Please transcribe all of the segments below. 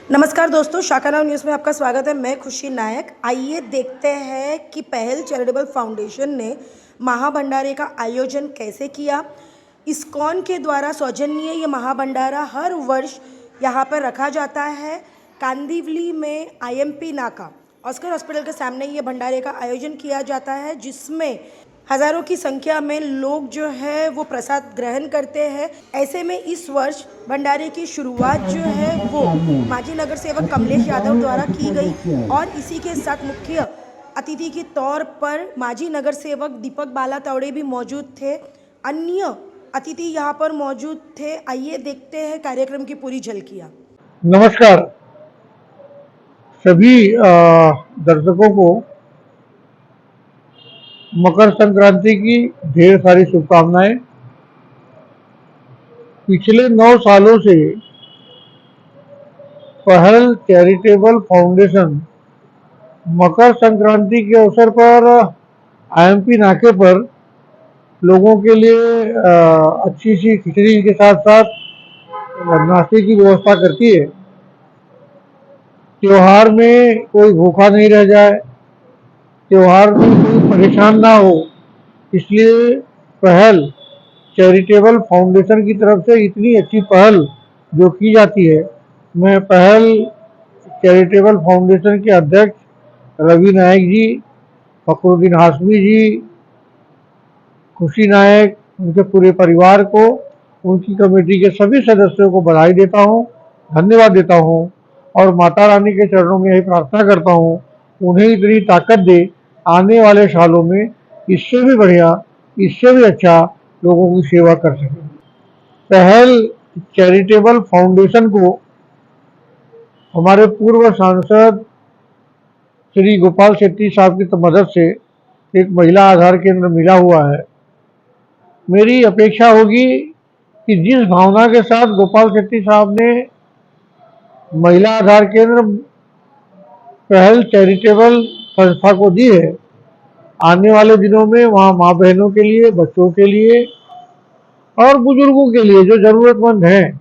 नमस्कार दोस्तों, शाखा नाउ न्यूज़ में आपका स्वागत है। मैं खुशी नायक। आइए देखते हैं कि पहल चैरिटेबल फाउंडेशन ने महाभंडारे का आयोजन कैसे किया। इस्कॉन के द्वारा सौजन्य ये महाभंडारा हर वर्ष यहाँ पर रखा जाता है। कांदिवली में आईएमपी नाका ऑस्कर हॉस्पिटल के सामने ये भंडारे का आयोजन किया जाता है, जिसमें हज़ारों की संख्या में लोग जो है वो प्रसाद ग्रहण करते हैं। ऐसे में इस वर्ष भंडारे की शुरुआत जो है वो माजी नगर सेवक कमलेश यादव द्वारा की गई और इसी के साथ मुख्य अतिथि के तौर पर माजी नगर सेवक दीपक बाला तौड़े भी मौजूद थे। अन्य अतिथि यहाँ पर मौजूद थे। आइए देखते हैं कार्यक्रम की पूरी झलकियाँ। नमस्कार सभी दर्शकों को मकर संक्रांति की ढेर सारी शुभकामनाएं। पिछले 9 सालों से पहल चैरिटेबल फाउंडेशन मकर संक्रांति के अवसर पर आईएमपी नाके पर लोगों के लिए अच्छी सी खिचड़ी के साथ साथ नाश्ते की व्यवस्था करती है। त्योहार में कोई भूखा नहीं रह जाए, त्योहार में कोई परेशान ना हो, इसलिए पहल चैरिटेबल फाउंडेशन की तरफ से इतनी अच्छी पहल जो की जाती है। मैं पहल चैरिटेबल फाउंडेशन के अध्यक्ष रवि नायक जी, फखरुद्दीन हाशमी जी, खुशी नायक, उनके पूरे परिवार को, उनकी कमेटी के सभी सदस्यों को बधाई देता हूँ, धन्यवाद देता हूँ और माता रानी के चरणों में यही प्रार्थना करता हूँ उन्हें इतनी ताकत दे आने वाले सालों में इससे भी बढ़िया, इससे भी अच्छा लोगों की सेवा कर सके। पहल चैरिटेबल फाउंडेशन को हमारे पूर्व सांसद श्री गोपाल शेट्टी साहब की मदद से एक महिला आधार केंद्र मिला हुआ है। मेरी अपेक्षा होगी कि जिस भावना के साथ गोपाल शेट्टी साहब ने महिला आधार केंद्र पहल चैरिटेबल संस्था को दी है, आने वाले दिनों में वहाँ माँ बहनों के लिए, बच्चों के लिए और बुजुर्गों के लिए जो जरूरतमंद हैं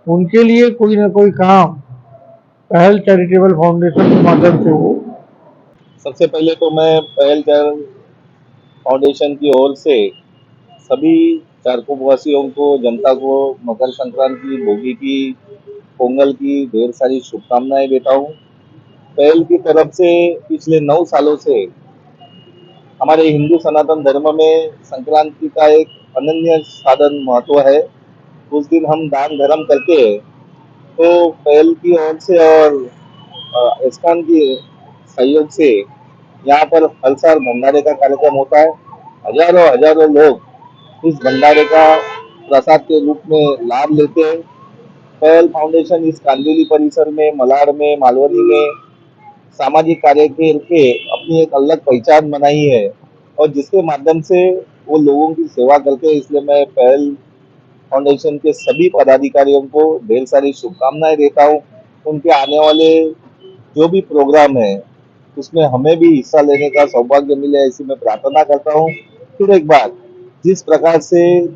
उनके लिए कोई ना कोई काम पहल चैरिटेबल फाउंडेशन के माध्यम से हो। सबसे पहले तो मैं पहल फाउंडेशन की ओर से सभी चारकोपवासियों को, जनता को मकर संक्रांति, भोगी की, पोंगल की ढेर सारी शुभकामनाएं देता हूं। पहल की तरफ से पिछले 9 सालों से हमारे हिंदू सनातन धर्म में संक्रांति का एक अनन्य साधन महत्व है। उस दिन हम दान धर्म करते हैं। तो पहल की ओर से और इस्कॉन की सहयोग से यहाँ पर हर साल भंडारे का कार्यक्रम होता है। हजारों हजारों लोग इस भंडारे का प्रसाद के रूप में लाभ लेते हैं। पहल फाउंडेशन इस कांदिवली परिसर में, मलाड में, मालवनी में सामाजिक कार्य के अपनी एक अलग पहचान बनाई है और जिसके माध्यम से वो लोगों की सेवा करते हैं। इसलिए मैं पहल फाउंडेशन के सभी पदाधिकारियों को ढेर सारी शुभकामनाएं देता हूँ। उनके आने वाले जो भी प्रोग्राम है उसमें हमें भी हिस्सा लेने का सौभाग्य मिले, ऐसी मैं प्रार्थना करता हूँ। फिर एक बार जिस प्रकार से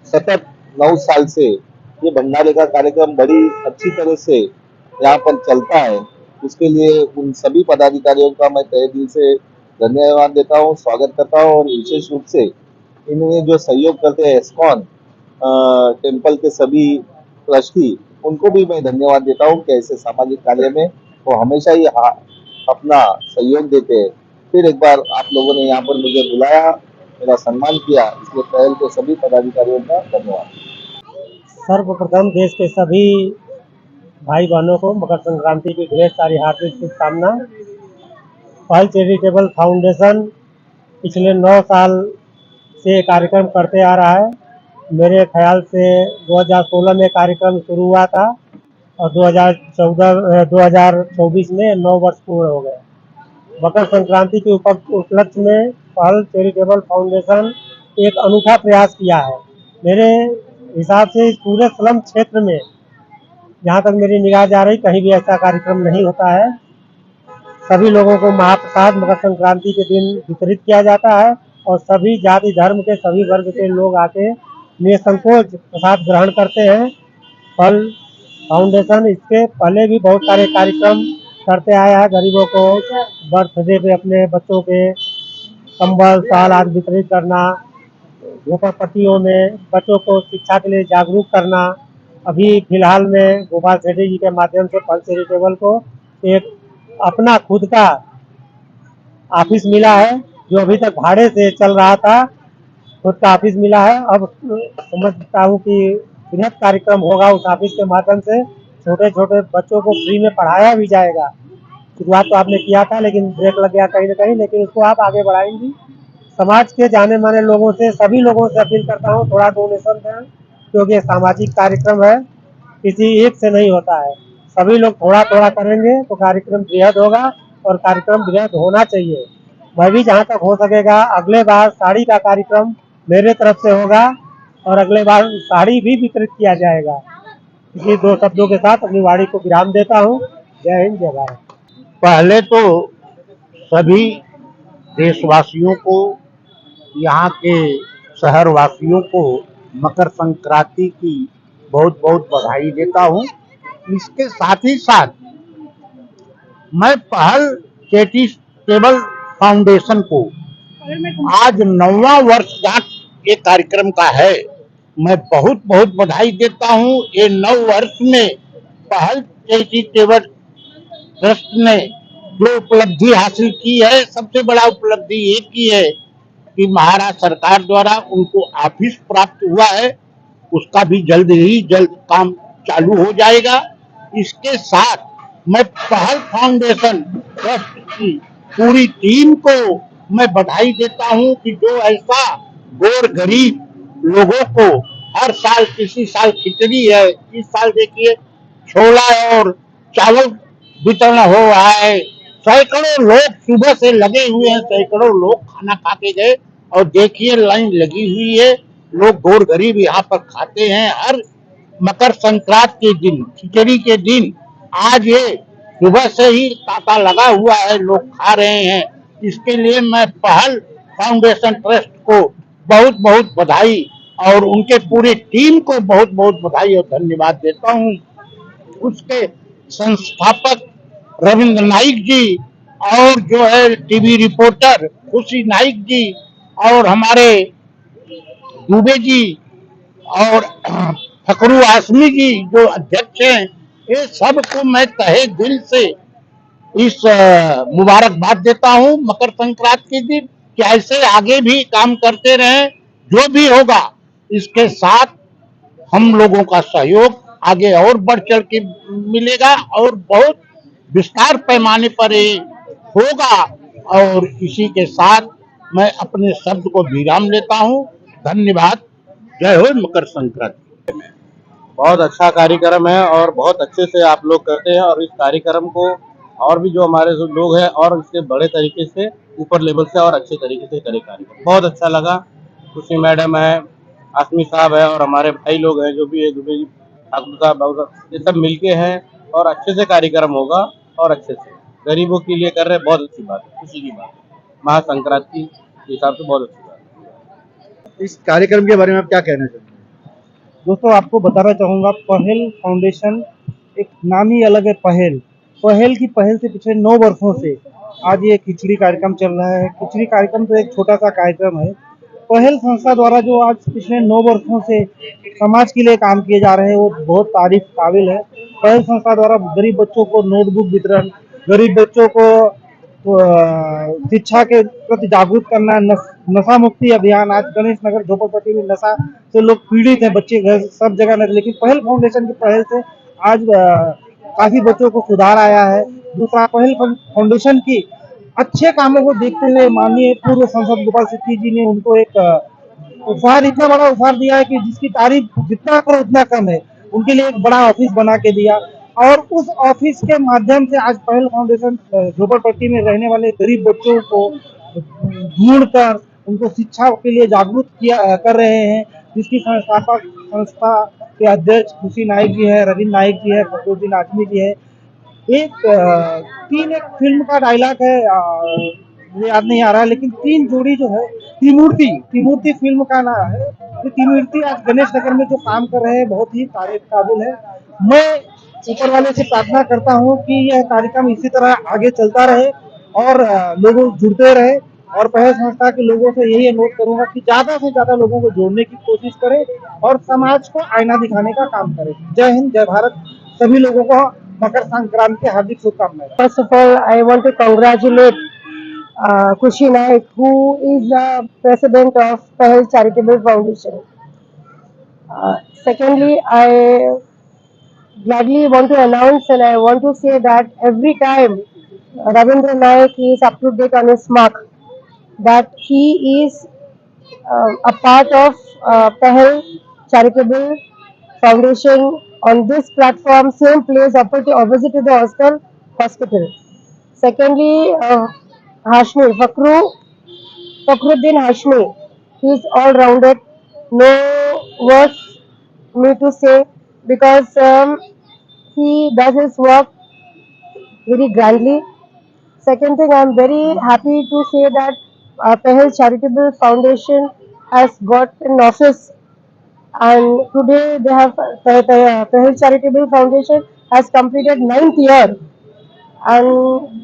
सतत 9 साल से ये भंडारे का कार्यक्रम बड़ी अच्छी तरह से यहाँ पर चलता है, उसके लिए उन सभी पदाधिकारियों का मैं तहे दिल से धन्यवाद देता हूँ, स्वागत करता हूँ। और विशेष रूप से इन्हें जो सहयोग करते हैं इस्कॉन टेम्पल के सभी ट्रस्टी, उनको भी मैं धन्यवाद देता हूँ कि ऐसे सामाजिक कार्य में वो हमेशा ही अपना सहयोग देते हैं। फिर एक बार आप लोगों ने यहाँ पर मुझे बुलाया, मेरा सम्मान किया, इसलिए पहल के सभी पदाधिकारियों का धन्यवाद। सर्वप्रथम देश के सभी भाई बहनों को मकर संक्रांति की ढेर सारी हार्दिक शुभकामना। पहल चैरिटेबल फाउंडेशन पिछले 9 साल से कार्यक्रम करते आ रहा है। मेरे ख्याल से 2016 में कार्यक्रम शुरू हुआ था और 2024 में 9 वर्ष पूर्ण हो गए। मकर संक्रांति के उपलक्ष्य में पहल चैरिटेबल फाउंडेशन एक अनूठा प्रयास किया है। मेरे हिसाब से इस पूरे स्लम क्षेत्र में, जहाँ तक मेरी निगाह जा रही, कहीं भी ऐसा कार्यक्रम नहीं होता है। सभी लोगों को महाप्रसाद मकर संक्रांति के दिन वितरित किया जाता है और सभी जाति धर्म के सभी वर्ग के लोग आके निसंकोच प्रसाद ग्रहण करते हैं। फल फाउंडेशन इसके पहले भी बहुत सारे कार्यक्रम करते आया है। गरीबों को बर्थडे पे अपने बच्चों के कंबल साल आदि वितरित करना, झोपड़पट्टियों में बच्चों को शिक्षा के लिए जागरूक करना। अभी फिलहाल में गोपाल सेठी जी के माध्यम से पल्स चैरिटेबल को एक अपना खुद का ऑफिस मिला है, जो अभी तक भाड़े से चल रहा था। खुद का ऑफिस मिला है। अब समझता हूँ कि बृहद कार्यक्रम होगा उस ऑफिस के माध्यम से। छोटे छोटे बच्चों को फ्री में पढ़ाया भी जाएगा। शुरुआत तो आपने किया था लेकिन ब्रेक लग गया कहीं ना कहीं, लेकिन उसको आप आगे बढ़ाएंगी। समाज के जाने माने लोगों से, सभी लोगों से अपील करता हूँ थोड़ा डोनेशन दें, क्योंकि ये सामाजिक कार्यक्रम है, किसी एक से नहीं होता है। सभी लोग थोड़ा थोड़ा करेंगे तो कार्यक्रम बृहद होगा, और कार्यक्रम बृहद होना चाहिए। मैं भी जहाँ तक हो सकेगा अगले बार साड़ी का कार्यक्रम मेरे तरफ से होगा, और अगले बार साड़ी भी वितरित किया जाएगा। इसी दो शब्दों के साथ अपनी वाणी को विराम देता हूँ। जय हिंद, जय भारत। पहले तो सभी देशवासियों को, यहाँ के शहरवासियों को मकर संक्रांति की बहुत बहुत बधाई देता हूँ। इसके साथ ही साथ मैं पहल चैरिटेबल फाउंडेशन को आज 9वां वर्षगांठ ये कार्यक्रम का है, मैं बहुत बहुत बधाई देता हूँ। ये 9 वर्ष में पहल चैरिटेबल ट्रस्ट ने जो उपलब्धि हासिल की है, सबसे बड़ा उपलब्धि ये की है कि महाराष्ट्र सरकार द्वारा उनको ऑफिस प्राप्त हुआ है। उसका भी जल्द ही जल्द काम चालू हो जाएगा। इसके साथ मैं पहल फाउंडेशन ट्रस्ट की पूरी टीम को मैं बधाई देता हूं कि जो ऐसा गौर गरीब लोगों को हर साल, किसी साल खिचड़ी है, इस साल देखिए छोला और चावल वितरण हो रहा है। सैकड़ों लोग सुबह से लगे हुए हैं, सैकड़ों लोग खाना खा के गए, और देखिए लाइन लगी हुई है। लोग गौर गरीब यहाँ पर खाते हैं हर मकर संक्रांति के दिन, खिचड़ी के दिन। आज ये सुबह से ही तांता लगा हुआ है, लोग खा रहे हैं। इसके लिए मैं पहल फाउंडेशन ट्रस्ट को बहुत बहुत बधाई और उनके पूरी टीम को बहुत बहुत बधाई और धन्यवाद देता हूँ। उसके संस्थापक रविंद्र नाइक जी, और जो है टीवी रिपोर्टर खुशी नाइक जी, और हमारे दुबे जी, और फकरू आसमी जी जो अध्यक्ष हैं, ये सबको मैं तहे दिल से इस मुबारकबाद देता हूँ मकर संक्रांति के दिन, कि ऐसे आगे भी काम करते रहें। जो भी होगा इसके साथ हम लोगों का सहयोग आगे और बढ़ चढ़ के मिलेगा, और बहुत विस्तार पैमाने पर ये होगा। और इसी के साथ मैं अपने शब्द को विराम लेता हूँ। धन्यवाद। जय हो मकर संक्रांति। बहुत अच्छा कार्यक्रम है और बहुत अच्छे से आप लोग करते हैं, और इस कार्यक्रम को और भी जो हमारे जो लोग हैं और इससे बड़े तरीके से, ऊपर लेवल से और अच्छे तरीके से करें कार्यक्रम। बहुत अच्छा लगा। खुशी मैडम है, आसमी साहब है, और हमारे भाई लोग हैं जो भी है, दुबे जी, ठाकुर साहब, बाबू साहब, ये सब मिलके हैं, और अच्छे से कार्यक्रम होगा, और अच्छे से गरीबों के लिए कर रहे हैं। बहुत अच्छी बात है, खुशी की बात है। महासंक्रांति के हिसाब से बहुत अच्छी बात है। इस कार्यक्रम के बारे में आप क्या कहना चाहेंगे? दोस्तों, आपको बताना चाहूँगा, पहल फाउंडेशन एक नाम ही अलग है। पहल की पहल से पिछले 9 वर्षों से आज ये खिचड़ी कार्यक्रम चल रहा है। खिचड़ी कार्यक्रम तो एक छोटा सा कार्यक्रम है। पहल संस्था द्वारा जो आज पिछले 9 वर्षों से समाज के लिए काम किए जा रहे हैं, वो बहुत तारीफ काबिल है। पहल संस्था द्वारा गरीब बच्चों को नोटबुक वितरण, गरीब बच्चों को शिक्षा के प्रति जागरूक करना, नशा मुक्ति अभियान। आज गणेश नगर झोपड़पट्टी में नशा से लोग पीड़ित हैं, बच्चे घर सब जगह नहीं, लेकिन पहल फाउंडेशन की पहल से आज काफी बच्चों को सुधार आया है। दूसरा, पहल फाउंडेशन की अच्छे कामों को देखते हुए माननीय पूर्व सांसद गोपाल सेठी जी ने उनको एक उपहार, इतना बड़ा उपहार दिया है कि जिसकी तारीफ जितना करो उतना कम है। उनके लिए एक बड़ा ऑफिस बना के दिया, और उस ऑफिस के माध्यम से आज पहल फाउंडेशन झोपड़पट्टी में रहने वाले गरीब बच्चों को ढूंढकर उनको शिक्षा के लिए जागरूक कर रहे हैं। जिसकी संस्था के अध्यक्ष खुशी नाइक जी है, रविंद्र नाइक जी है, फकरुद्दीन आजमी जी है। एक फिल्म का डायलॉग है, मुझे याद नहीं आ रहा है, लेकिन 3 जोड़ी जो है, त्रिमूर्ति फिल्म का नाम है। ये त्रिमूर्ति आज गणेश नगर में जो काम कर रहे हैं बहुत ही तारीफ काबिल है। मैं ऊपर वाले से प्रार्थना करता हूँ कि यह कार्यक्रम इसी तरह आगे चलता रहे और लोग जुड़ते रहे। और पहल संस्था के लोगों से यही अनुरोध करूंगा कि ज्यादा से ज्यादा लोगों को जोड़ने की कोशिश करें और समाज को आईना दिखाने का काम करें। जय हिंद, जय भारत। सभी लोगों को मकर संक्रांति की हार्दिक शुभकामनाएं। First of all, I want to congratulate Kushi Naik, who is the president of Pahal Charitable Foundation. Secondly, I gladly want to announce and I want to say that every time Ravindra Naik is up to date on his mark, that he is a part of Pahal Charitable Foundation on this platform, same place opposite to the hospital. Secondly, Hashmi, Fakhruddin Hashmi, he is all rounded. No words me to say because he does his work very grandly. Second thing, I am very happy to say that Pahal Charitable Foundation has got an office, and today they have Pahal Charitable Foundation has completed 9th year, and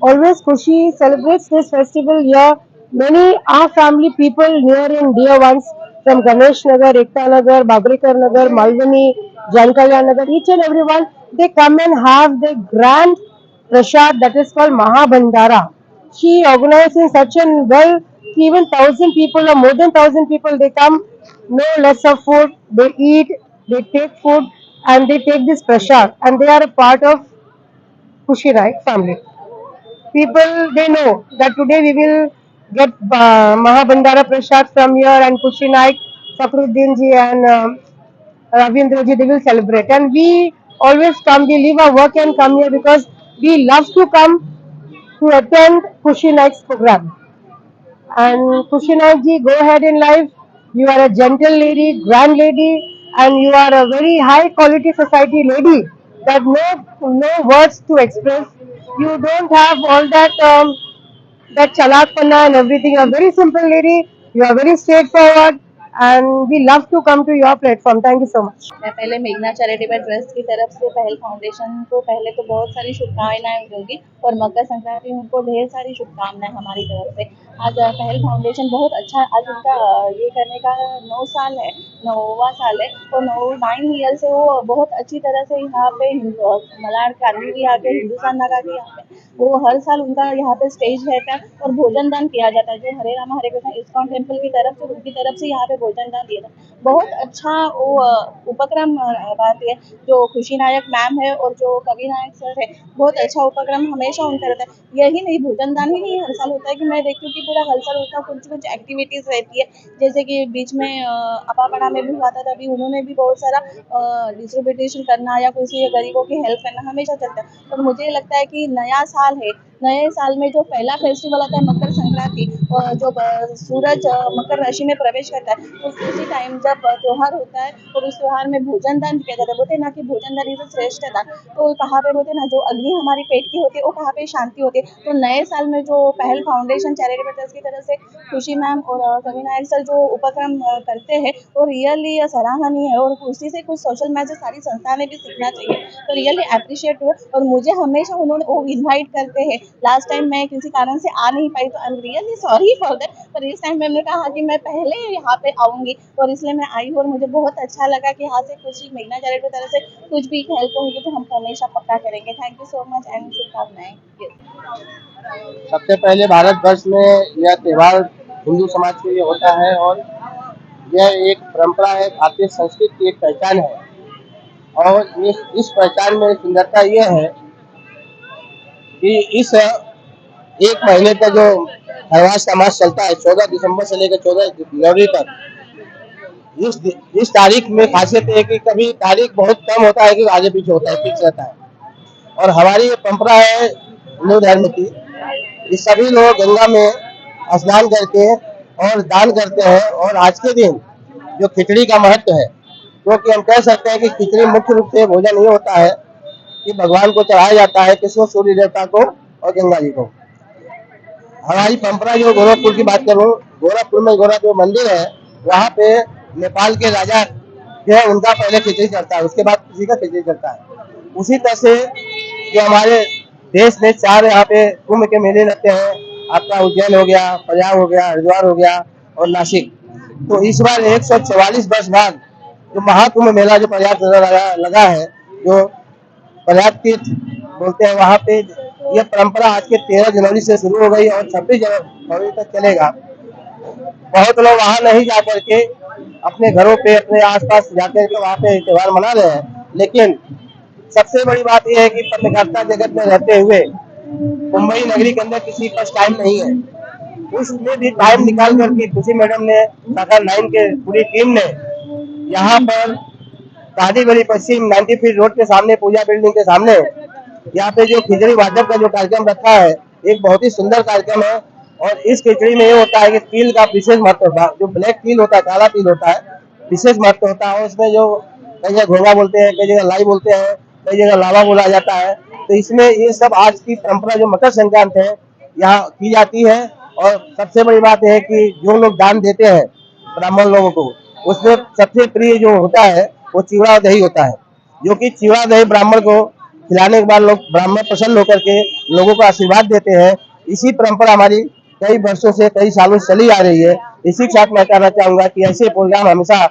always Kushi celebrates this festival here. Many our family people near and dear ones from Ganesh Nagar, Ekta Nagar, Babrikar Nagar, Malvani, Jankalya Nagar, each and everyone, they come and have the grand prasad that is called Mahabhandara. She organizes in such a well, even 1,000 people or more than 1,000 people, they come, no less of food, they eat, they take food and they take this prasad and they are a part of Kushi Naik family. People, they know that today we will get Mahabandara Prasad from here and Kushi Naik, Fakhruddin ji and Ravindra ji, they will celebrate. And we always come, we leave our work and come here because we love to come to attend Kushi Naik's program. And Kushinath ji, go ahead in life. You are a gentle lady, grand lady, and you are a very high quality society lady. That no words to express. You don't have all that chalakpana and everything. You are a very simple lady. You are very straightforward, and we love to come to your platform. Thank you so much. मैं पहले मेघना charitable trust की तरफ से पहल foundation को पहले तो बहुत सारी शुभकामनाएं दूंगी और मकर संक्रांति उनको ढेर सारी शुभकामनाएं हमारी तरफ से। आज पहल फाउंडेशन बहुत अच्छा, आज उनका ये करने का 9 साल है, 9वां साल है और 9 ईयर से वो बहुत अच्छी तरह से यहाँ पे मलाड कार्मी भी आके हिंदुस्तान लगा के यहाँ पे वो हर साल उनका यहाँ पे स्टेज रहता है और भोजन दान किया जाता है। जो हरे रामा हरे कृष्णा इस्कॉन टेम्पल की तरफ से उनकी तरफ से यहाँ पे भोजन दान दिया जाता है। बहुत अच्छा वो उपक्रम रहती है जो खुशी नायक मैम है और जो कवि नायक सर है, बहुत अच्छा उपक्रम हमेशा उनका रहता है। यही नहीं, भोजन दान ही नहीं हर साल होता है कि मैं देखती हूँ कि पूरा हर साल उसका कुछ एक्टिविटीज रहती है। जैसे कि बीच में अपापड़ा में भी हुआ था, तभी उन्होंने भी बहुत सारा डिस्ट्रीब्यूटेशन करना या किसी गरीबों की हेल्प करना हमेशा चलता है। और मुझे लगता है कि नया साल है, नए साल में जो पहला फेस्टिवल आता है मकर संक्रांति, जो सूरज मकर राशि में प्रवेश करता है, उसी टाइम जब त्योहार होता है और उस त्योहार में भोजन दान किया जाता है। बोलते हैं ना कि भोजन दान इज श्रेष्ठ दान, तो कहाँ पे बोलते हैं ना जो अग्नि हमारी पेट की होती है वो कहाँ पे शांति होती है। तो नए साल में जो पहल फाउंडेशन चैरिटेबल ट्रस्ट की तरफ से खुशी मैम और कवि नायक सर जो उपक्रम करते हैं वो रियली सराहनीय है और उसी से कुछ सोशल मैसेज सारी संस्था ने भी सीखना चाहिए। तो रियली अप्रिशिएट हुआ और मुझे हमेशा उन्होंने वो इन्वाइट करते हैं। लास्ट टाइम मैं किसी कारण से आ नहीं पाई तो I am really sorry for that, पर इस टाइम मैंने कहा कि मैं पहले यहाँ पे आऊँगी और इसलिए मैं आई हूँ और मुझे बहुत अच्छा लगा कि यहाँ से कुछ मेघना चैरिटेबल तरफ से कुछ भी हेल्प होगी तो हम हमेशा पक्का करेंगे। Thank you so much and शुभकामनाएं। सबसे पहले भारतवर्ष में यह त्यौहार हिंदू समाज के लिए होता है और यह एक परंपरा है, भारतीय संस्कृति की एक पहचान है। और इस पहचान में सुंदरता यह है कि इस एक महीने का जो खरवास का मास चलता है 14 दिसंबर से लेकर 14 जनवरी तक, इस तारीख में खासियत है कि कभी तारीख बहुत कम होता है कि आगे पीछे होता है, फिक्स रहता है। और हमारी ये परंपरा है हिंदू धर्म की कि सभी लोग गंगा में स्नान करके और दान करते हैं। और आज के दिन जो खिचड़ी का महत्व है, क्योंकि हम कह सकते हैं कि खिचड़ी मुख्य रूप से भोजन ये होता है कि भगवान को चढ़ाया जाता है, किसको, सूर्य देवता को और गंगा जी को। हमारी परंपरा जो गोरखपुर की बात करूं, गोरखपुर में गोरा जो मंदिर है वहाँ पे नेपाल के राजा जो है उनका पहले खिचड़ी चढ़ता है, उसके बाद किसी का खिचड़ी चढ़ता है। उसी तरह से जो हमारे देश में 4 यहाँ पे कुंभ के मेले लगते हैं, आपका उज्जैन हो गया, प्रयाग हो गया, हरिद्वार हो गया और नासिक। तो इस बार 144 वर्ष बाद जो महाकुंभ मेला जो प्रयाग लगा है, जो प्रयाग तीर्थ बोलते हैं, वहाँ पे यह परंपरा आज के 13 जनवरी से शुरू हो गई और 26 जनवरी तक चलेगा। बहुत लोग वहाँ नहीं जा करके अपने घरों पे, अपने आसपास जाकर के वहाँ पे त्योहार मना रहे हैं, लेकिन सबसे बड़ी बात यह है कि पत्रकारिता जगत में रहते हुए मुंबई नगरी के अंदर किसी के पास टाइम नहीं है। उसमें भी टाइम निकाल करके खुशी मैडम ने, शाखा 9 के पूरी टीम ने यहाँ पर तादीबली पश्चिम 90 फीट रोड के सामने, पूजा बिल्डिंग के सामने, यहाँ पे जो खिचड़ी वाटप का जो कार्यक्रम रखा है, एक बहुत ही सुंदर कार्यक्रम है। और इस खिचड़ी में ये होता है कि तिल का विशेष महत्व होता है। जो ब्लैक तिल होता है, काला तिल होता है, विशेष महत्व होता है। उसमें जो कई जगह घोड़ा बोलते हैं, कई जगह लाई बोलते हैं, कई जगह लावा बोला जाता है। तो इसमें ये सब आज की परंपरा जो मकर संक्रांति है यहाँ की जाती है। और सबसे बड़ी बात यह है कि जो लोग दान देते हैं ब्राह्मण लोगों को, उसमें सबसे प्रिय जो होता है वो चिवड़ा और दही होता है, जो कि चिवड़ा दही ब्राह्मण को खिलाने के बाद लोग ब्राह्मण प्रसन्न होकर के लोगों को आशीर्वाद देते हैं। इसी परंपरा हमारी कई वर्षों से, कई सालों से चली आ रही है। इसी के साथ मैं कहना चाहूंगा कि ऐसे प्रोग्राम हमेशा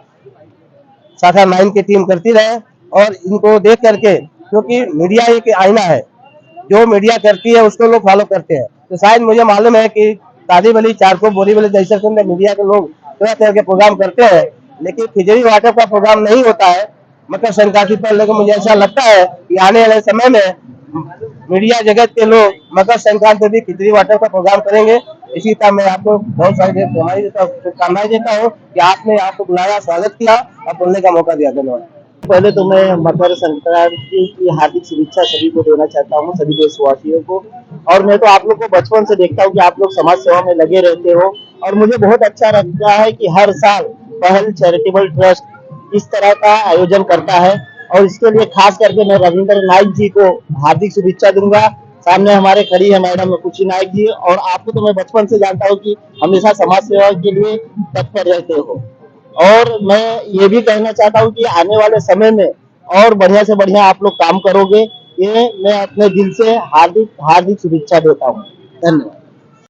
शाखा 9 की टीम करती रहे और इनको देख करके, क्योंकि मीडिया एक आईना है, जो मीडिया करती है उसको लोग फॉलो करते हैं। तो शायद मुझे मालूम है कि तादीबली, चारकोप, बोरीवली जैसे सुंदर मीडिया के लोग तरह तरह के प्रोग्राम करते हैं, लेकिन खिचड़ी वाटप का प्रोग्राम नहीं होता है मकर संक्रांति पर। लेकिन मुझे ऐसा लगता है कि आने वाले समय में मीडिया जगत के लोग मकर संक्रांति पर भी खिचड़ी वाटप का प्रोग्राम करेंगे। इसी तरह मैं आपको बहुत सारी हमारी शुभकामनाएं देता हूँ कि आपने आपको बुलाया, स्वागत किया और बोलने का मौका दिया। धन्यवाद। पहले तो मैं मकर संक्रांति की हार्दिक शुभेच्छा सभी को देना चाहता हूँ, सभी देशवासियों को। और मैं तो आप लोग को बचपन से देखता हूँ कि आप लोग समाज सेवा में लगे रहते हो, और मुझे बहुत अच्छा लगता है कि हर साल पहल चैरिटेबल ट्रस्ट इस तरह का आयोजन करता है। और इसके लिए खास करके मैं रविंद्र नाइक जी को हार्दिक शुभेच्छा दूंगा। सामने हमारे खड़ी है मैडम खुशी नाइक जी, और आपको तो मैं बचपन से जानता हूँ कि हमेशा समाज सेवा के लिए तत्पर रहते हो। और मैं ये भी कहना चाहता हूँ कि आने वाले समय में और बढ़िया से बढ़िया आप लोग काम करोगे, ये मैं अपने दिल से हार्दिक हार्दिक शुभेच्छा देता हूँ। धन्यवाद।